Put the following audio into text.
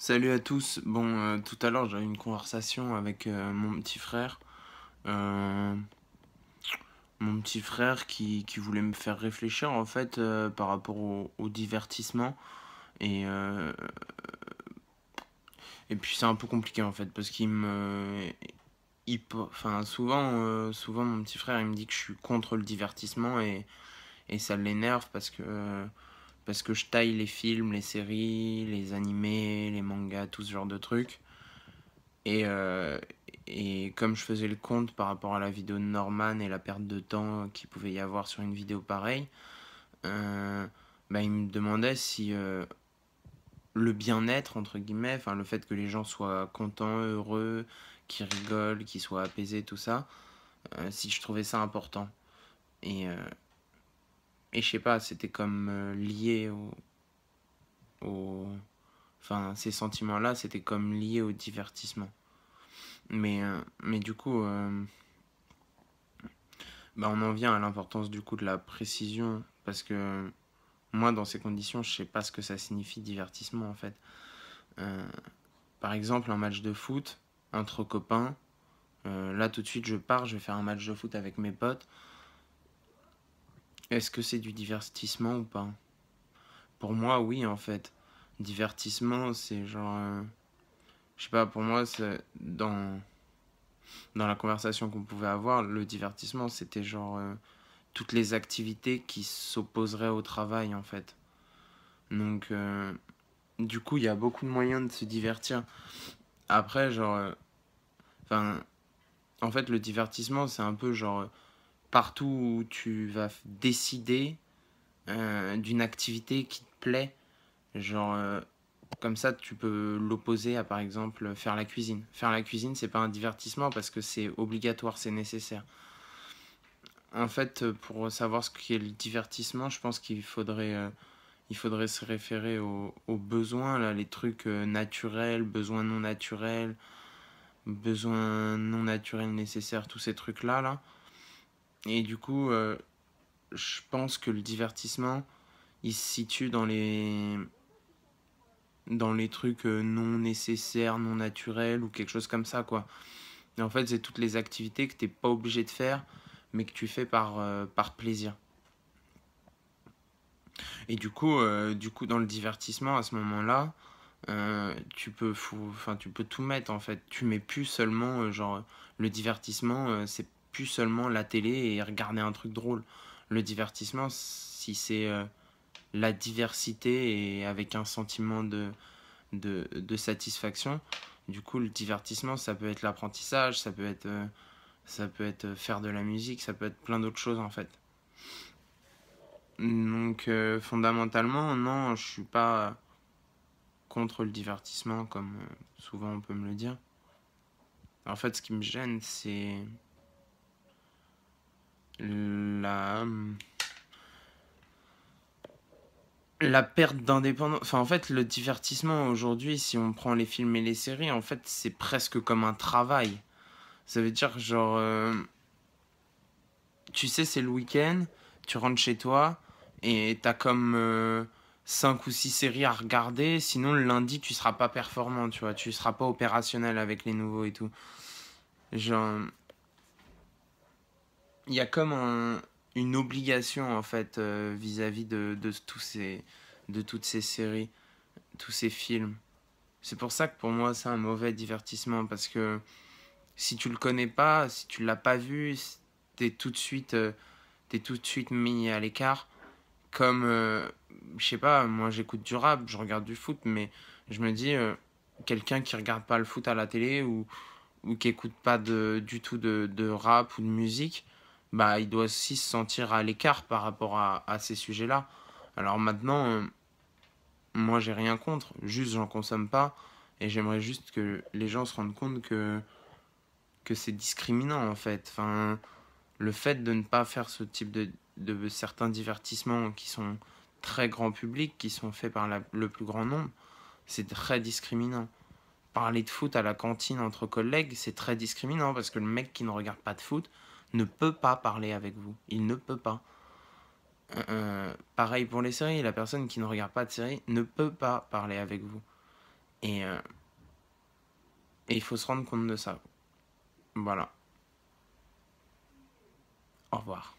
Salut à tous. Bon, tout à l'heure, j'ai eu une conversation avec mon petit frère. Euh, Mon petit frère qui voulait me faire réfléchir en fait par rapport au divertissement. Et, euh, et puis c'est un peu compliqué en fait parce qu'il me. Enfin, souvent mon petit frère il me dit que je suis contre le divertissement et ça l'énerve parce que je taille les films, les séries, les animés, les mangas, tout ce genre de trucs. Et, euh, et comme je faisais le compte par rapport à la vidéo de Norman et la perte de temps qu'il pouvait y avoir sur une vidéo pareille, euh, bah, il me demandait si le bien-être, entre guillemets, enfin le fait que les gens soient contents, heureux, qu'ils rigolent, qu'ils soient apaisés, tout ça, si je trouvais ça important. Et, euh, et je sais pas, c'était comme lié au... Enfin, ces sentiments-là, c'était comme lié au divertissement. Mais du coup, bah, on en vient à l'importance du coup de la précision parce que moi dans ces conditions je sais pas ce que ça signifie divertissement en fait. Euh, Par exemple un match de foot entre copains, là tout de suite je pars, je vais faire un match de foot avec mes potes. Est-ce que c'est du divertissement ou pas? Pour moi oui en fait. Divertissement c'est genre... je sais pas, pour moi dans la conversation qu'on pouvait avoir, le divertissement c'était genre toutes les activités qui s'opposeraient au travail en fait. Donc, du coup, il y a beaucoup de moyens de se divertir. Après, enfin, en fait, le divertissement, c'est un peu genre partout où tu vas décider d'une activité qui te plaît. Genre, comme ça, tu peux l'opposer à, par exemple, faire la cuisine. Faire la cuisine, c'est pas un divertissement parce que c'est obligatoire, c'est nécessaire. En fait, pour savoir ce qu'est le divertissement, je pense il faudrait se référer aux besoins, là, les trucs naturels, besoins non naturels nécessaires, tous ces trucs-là. Là. Et du coup, je pense que le divertissement, il se situe dans les trucs non nécessaires, non naturels ou quelque chose comme ça, quoi. Et en fait, c'est toutes les activités que tu n'es pas obligé de faire, mais que tu fais par plaisir. Et du coup, dans le divertissement, à ce moment-là, tu peux tout mettre en fait. Tu mets plus seulement le divertissement, c'est plus seulement la télé et regarder un truc drôle. Le divertissement, si c'est la diversité et avec un sentiment de satisfaction, du coup le divertissement ça peut être l'apprentissage, ça peut être faire de la musique, ça peut être plein d'autres choses en fait. Donc fondamentalement, non, je suis pas contre le divertissement comme souvent on peut me le dire. En fait, ce qui me gêne, c'est la, la perte d'indépendance. Enfin, en fait, le divertissement aujourd'hui, si on prend les films et les séries, en fait, c'est presque comme un travail. Ça veut dire, tu sais, c'est le week-end, tu rentres chez toi et t'as comme 5 ou 6 séries à regarder. Sinon, le lundi, tu seras pas performant, tu vois. Tu seras pas opérationnel avec les nouveaux et tout. Genre, il y a comme une obligation en fait vis-à-vis de toutes ces séries, tous ces films. C'est pour ça que pour moi c'est un mauvais divertissement parce que si tu le connais pas, si tu l'as pas vu, t'es tout de suite t'es tout de suite mis à l'écart. Comme je sais pas, moi j'écoute du rap, je regarde du foot, mais je me dis quelqu'un qui regarde pas le foot à la télé ou qui écoute pas du tout de rap ou de musique, bah, il doit aussi se sentir à l'écart par rapport à ces sujets-là. Alors maintenant, moi j'ai rien contre, juste j'en consomme pas et j'aimerais juste que les gens se rendent compte que c'est discriminant en fait. Enfin, le fait de ne pas faire ce type de certains divertissements qui sont très grand public, qui sont faits par le plus grand nombre, c'est très discriminant. Parler de foot à la cantine entre collègues, c'est très discriminant parce que le mec qui ne regarde pas de foot ne peut pas parler avec vous. Il ne peut pas. Pareil pour les séries, la personne qui ne regarde pas de série ne peut pas parler avec vous. Et, et il faut se rendre compte de ça. Voilà. Au revoir.